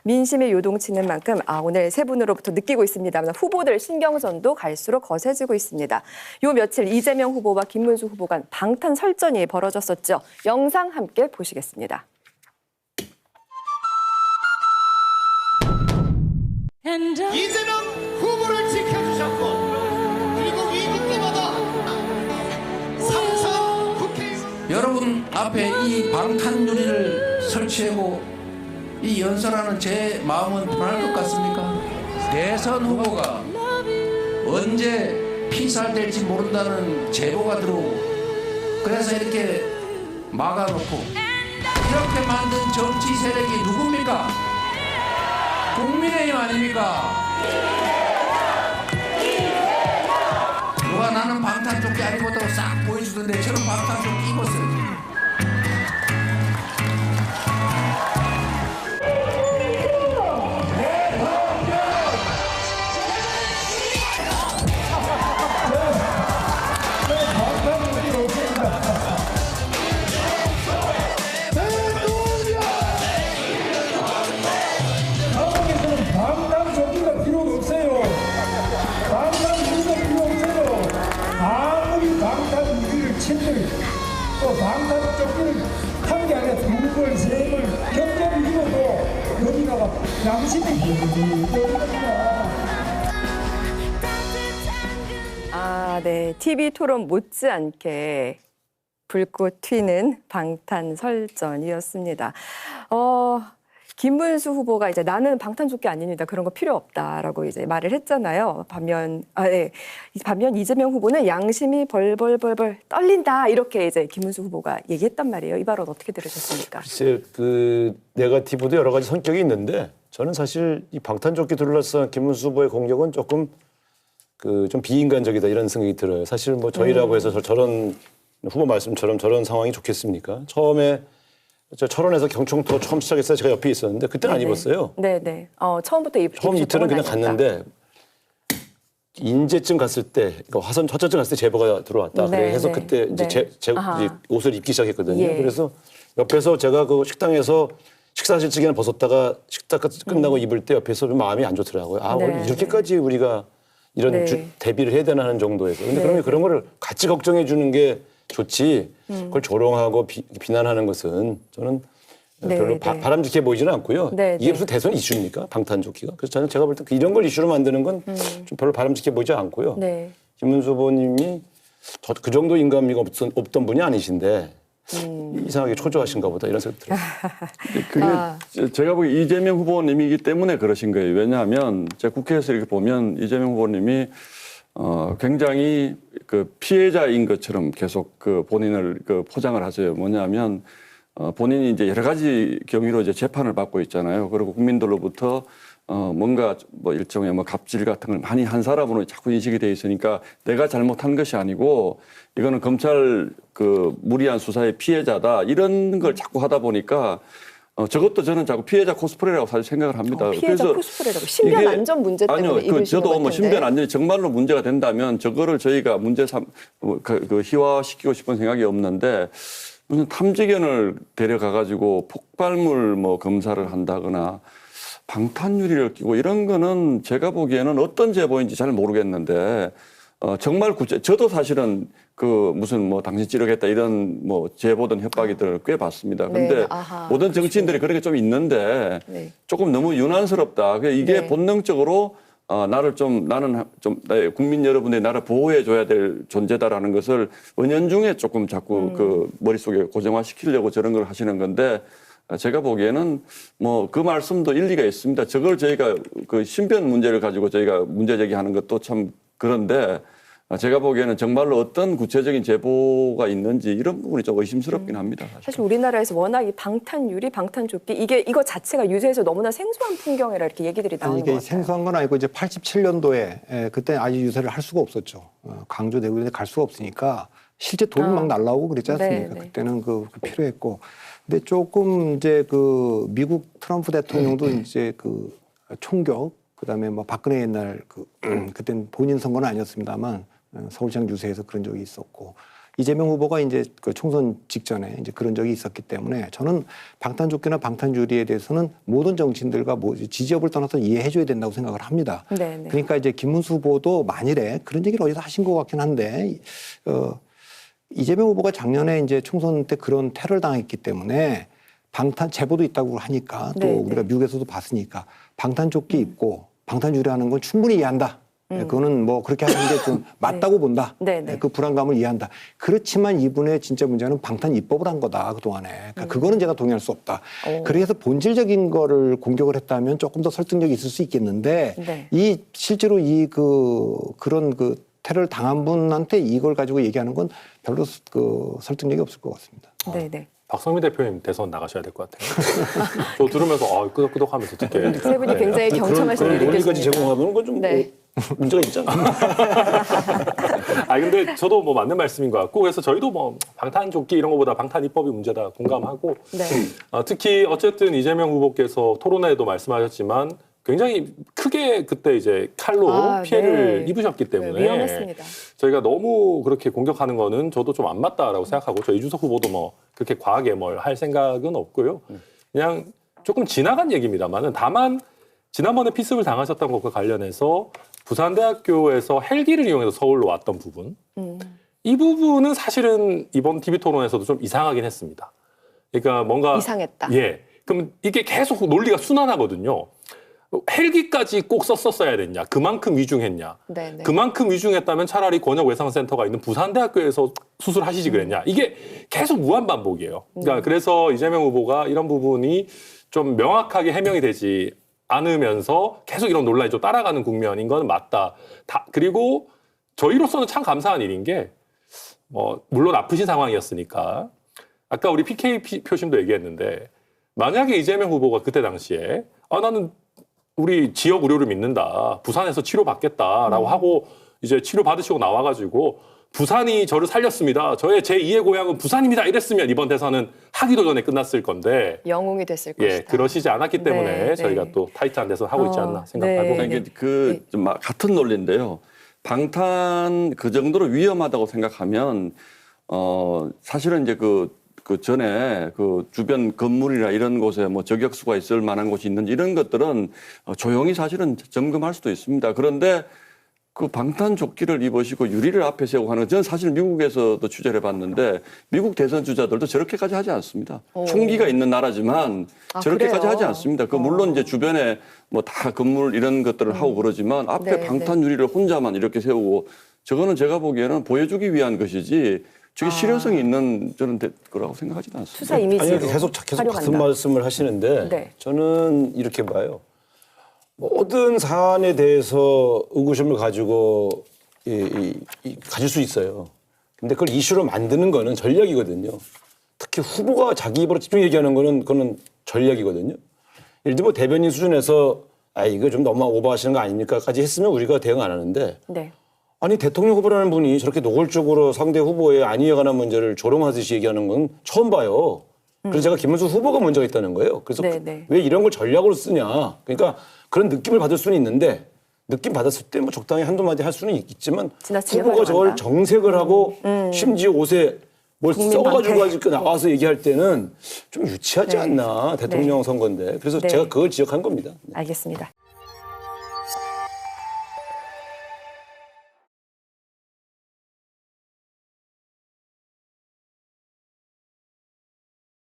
민심이 요동치는 만큼 오늘 세 분으로부터 느끼고 있습니다만 후보들 신경전도 갈수록 거세지고 있습니다. 요 며칠 이재명 후보와 김문수 후보 간 방탄 설전이 벌어졌었죠. 영상 함께 보시겠습니다. 이재명 후보를 지켜주셨고 그리고 위기 때마다 삼성 국회의원 여러분 앞에 이 방탄유리를 설치하고 이 연설하는 제 마음은 불안할 것 같습니까? 대선 후보가 언제 피살될지 모른다는 제보가 들어오고 그래서 이렇게 막아놓고 이렇게 만든 정치 세력이 누굽니까? 국민의힘 아닙니까? 누가 나는 방탄조끼 안 입었다고 싹 보여주던데 저는 방탄조끼 입었어요. 방탄조끼가 필요가 없어요. 방탄유리가 필요 없어요. 아무리 방탄유리를 친들 또 방탄조끼를 한 게 아니라 두 벌, 세 벌 겹겹이 입어도 여기다가 양심이 여기다. 네. TV 토론 못지않게 불꽃 튀는 방탄 설전이었습니다. 김문수 후보가 이제 나는 방탄조끼 아닙니다. 그런 거 필요 없다라고 이제 말을 했잖아요. 반면 이재명 후보는 양심이 벌벌벌벌 떨린다 이렇게 이제 김문수 후보가 얘기했단 말이에요. 이 발언 어떻게 들으셨습니까? 글쎄, 그 네거티브도 여러 가지 성격이 있는데 저는 사실 이 방탄조끼 둘러싼 김문수 후보의 공격은 조금 좀 비인간적이다 이런 생각이 들어요. 사실 뭐 저희라고 해서 저런 후보 말씀처럼 저런 상황이 좋겠습니까? 처음에 철원에서 경총투어 처음 시작했어요. 제가 옆에 있었는데 그때는 안 입었어요. 네네. 처음부터 처음 이틀은 그냥 갔는데 인제쯤 갔을 때, 그러니까 화전쯤 갔을 때 제보가 들어왔다. 네, 그래서 네. 그때 이제 네. 이제 옷을 입기 시작했거든요. 예. 그래서 옆에서 제가 그 식당에서 식사실 측에는 벗었다가 식사 끝나고 입을 때 옆에서 좀 마음이 안 좋더라고요. 네, 오늘 이렇게까지 우리가 이런 네. 대비를 해야 되나 하는 정도에서. 근데 네. 그러면 그런 거를 같이 걱정해 주는 게 좋지. 그걸 조롱하고 비난하는 것은 저는 네, 별로 네. 바람직해 보이지는 않고요. 네, 이게 네. 무슨 대선 이슈입니까? 방탄조끼가. 그래서 저는 제가 볼 때 이런 걸 이슈로 만드는 건 좀 별로 바람직해 보이지 않고요. 네. 김문수 후보님이 그 정도 인간미가 없던 분이 아니신데 이상하게 초조하신가 보다 이런 생각이 들어요. 그게 제가 보기 이재명 후보님이기 때문에 그러신 거예요. 왜냐하면 제가 국회에서 이렇게 보면 이재명 후보님이 굉장히 그 피해자인 것처럼 계속 그 본인을 그 포장을 하세요. 뭐냐면 본인이 이제 여러 가지 경위로 이제 재판을 받고 있잖아요. 그리고 국민들로부터 뭔가 뭐 일종의 뭐 갑질 같은 걸 많이 한 사람으로 자꾸 인식이 돼 있으니까 내가 잘못한 것이 아니고 이거는 검찰 그 무리한 수사의 피해자다 이런 걸 자꾸 하다 보니까 저것도 저는 자꾸 피해자 코스프레라고 사실 생각을 합니다. 피해자 코스프레라고 신변 안전 문제 때문에 아니요, 입으시는 저도 것 뭐 같은데. 신변 안전이 정말로 문제가 된다면 저거를 저희가 희화시키고 싶은 생각이 없는데 무슨 탐지견을 데려가가지고 폭발물 뭐 검사를 한다거나 방탄유리를 끼고 이런 거는 제가 보기에는 어떤 제보인지 잘 모르겠는데 정말 저도 사실은 그 무슨 뭐 당신 찌르겠다 이런 뭐 제보든 협박이들을 꽤 봤습니다. 근데 네, 아하, 모든 정치인들이 그렇게 좀 있는데 네. 조금 너무 유난스럽다. 이게 네. 본능적으로 나는 좀 국민 여러분들이 나를 보호해 줘야 될 존재다라는 것을 은연중에 조금 자꾸 그 머릿속에 고정화시키려고 저런 걸 하시는 건데 제가 보기에는 뭐 그 말씀도 일리가 있습니다. 저걸 저희가 그 신변 문제를 가지고 저희가 문제 제기하는 것도 참 그런데 제가 보기에는 정말로 어떤 구체적인 제보가 있는지 이런 부분이 좀 의심스럽긴 합니다. 사실 우리나라에서 워낙 이 방탄유리, 방탄조끼 이거 자체가 유세에서 너무나 생소한 풍경이라 이렇게 얘기들이 나오는 것 이게 같아요. 생소한 건 아니고 이제 87년도에 그때 아직 유세를 할 수가 없었죠. 강조되고 있는데 갈 수가 없으니까 실제 돈이 막 날라오고 그랬지 않습니까? 네. 그때는 그 필요했고. 근데 조금 이제 그 미국 트럼프 대통령도 이제 그 총격 그다음에 뭐 박근혜 옛날 그땐 본인 선거는 아니었습니다만 서울시장 유세에서 그런 적이 있었고 이재명 후보가 이제 그 총선 직전에 이제 그런 적이 있었기 때문에 저는 방탄조끼나 방탄유리에 대해서는 모든 정치인들과 지지협을 떠나서 이해해줘야 된다고 생각을 합니다. 네네. 그러니까 이제 김문수 후보도 만일에 그런 얘기를 어디서 하신 것 같긴 한데 이재명 후보가 작년에 이제 총선 때 그런 테러를 당했기 때문에 방탄 제보도 있다고 하니까 또 네네. 우리가 미국에서도 봤으니까 방탄조끼 입고 방탄유리하는 건 충분히 이해한다. 그거는 뭐 그렇게 하는 게 좀 맞다고 본다. 네네. 그 불안감을 이해한다. 그렇지만 이분의 진짜 문제는 방탄 입법을 한 거다 그동안에. 그러니까 그거는 제가 동의할 수 없다. 그래서 본질적인 거를 공격을 했다면 조금 더 설득력이 있을 수 있겠는데 네. 이 실제로 이 그런 테러를 당한 분한테 이걸 가지고 얘기하는 건 별로 설득력이 없을 것 같습니다. 네네. 박성민 대표님 대선 나가셔야 될 것 같아요. 저 들으면서 끄덕끄덕하면서 듣게. 세 분이 굉장히 경청하시는 그런 논리까지 느꼈습니다. 제공하면 그건 좀 네. 문제가 있잖아. 근데 저도 뭐 맞는 말씀인 것 같고 그래서 저희도 뭐 방탄조끼 이런 거보다 방탄 입법이 문제다 공감하고 네. 특히 어쨌든 이재명 후보께서 토론회에도 말씀하셨지만 굉장히 크게 그때 이제 칼로 피해를 네. 입으셨기 때문에 네, 위험했습니다. 저희가 너무 그렇게 공격하는 거는 저도 좀 안 맞다라고 생각하고 저 이준석 후보도 뭐 그렇게 과하게 뭘 할 생각은 없고요. 그냥 조금 지나간 얘기입니다만은 다만 지난번에 피습을 당하셨던 것과 관련해서 부산대학교에서 헬기를 이용해서 서울로 왔던 부분 이 부분은 사실은 이번 TV 토론에서도 좀 이상하긴 했습니다. 그러니까 뭔가 이상했다. 예. 그럼 이게 계속 논리가 순환하거든요. 헬기까지 꼭 썼었어야 됐냐? 그만큼 위중했냐? 네네. 그만큼 위중했다면 차라리 권역외상센터가 있는 부산대학교에서 수술하시지 그랬냐? 이게 계속 무한 반복이에요. 그러니까 그래서 이재명 후보가 이런 부분이 좀 명확하게 해명이 되지 않으면서 계속 이런 논란이 좀 따라가는 국면인 건 맞다. 그리고 저희로서는 참 감사한 일인 게 물론 아프신 상황이었으니까 아까 우리 PK 표심도 얘기했는데 만약에 이재명 후보가 그때 당시에 나는 우리 지역 의료를 믿는다. 부산에서 치료받겠다라고 하고 이제 치료 받으시고 나와가지고 부산이 저를 살렸습니다. 저의 제2의 고향은 부산입니다. 이랬으면 이번 대선은 하기도 전에 끝났을 건데 영웅이 됐을 것이다. 그러시지 않았기 때문에 네, 저희가 네. 또 타이트한 대선 하고 있지 않나 생각하고 네. 이게 좀 같은 논리인데요. 방탄 그 정도로 위험하다고 생각하면 사실은 이제 그 전에 그 주변 건물이나 이런 곳에 뭐 저격수가 있을 만한 곳이 있는지 이런 것들은 조용히 사실은 점검할 수도 있습니다. 그런데 그 방탄조끼를 입으시고 유리를 앞에 세우고 하는 건 저는 사실 미국에서도 취재를 해봤는데 미국 대선 주자들도 저렇게까지 하지 않습니다. 총기가 있는 나라지만 저렇게까지 그래요? 하지 않습니다. 물론 이제 주변에 뭐 다 건물 이런 것들을 하고 그러지만 앞에 네, 방탄 유리를 혼자만 이렇게 세우고 저거는 제가 보기에는 보여주기 위한 것이지 저게 실효성이 있는 저는 거라고 생각하지는 않습니다. 투사 이미지로 아니, 계속 활용한다. 같은 말씀을 하시는데 네. 저는 이렇게 봐요. 모든 사안에 대해서 의구심을 가지고 가질 수 있어요. 근데 그걸 이슈로 만드는 거는 전략이거든요. 특히 후보가 자기 입으로 집중 얘기하는 거는 그거는 전략이거든요. 예를 들면 대변인 수준에서 이거 좀 너무 오버하시는 거 아닙니까까지 했으면 우리가 대응 안 하는데 네. 아니 대통령 후보라는 분이 저렇게 노골적으로 상대 후보의 안위에 관한 문제를 조롱하듯이 얘기하는 건 처음 봐요. 그래서 제가 김문수 후보가 문제가 있다는 거예요. 그래서 네. 왜 이런 걸 전략으로 쓰냐. 그러니까 그런 느낌을 받을 수는 있는데 느낌 받았을 때 뭐 적당히 한두 마디 할 수는 있지만 지나치게 후보가 저걸 활용한다. 정색을 하고 심지어 옷에 뭘 국민 써가지고 방패. 아직 나와서 얘기할 때는 좀 유치하지 네. 않나. 대통령 선거인데. 그래서 네. 제가 그걸 지적한 겁니다. 알겠습니다.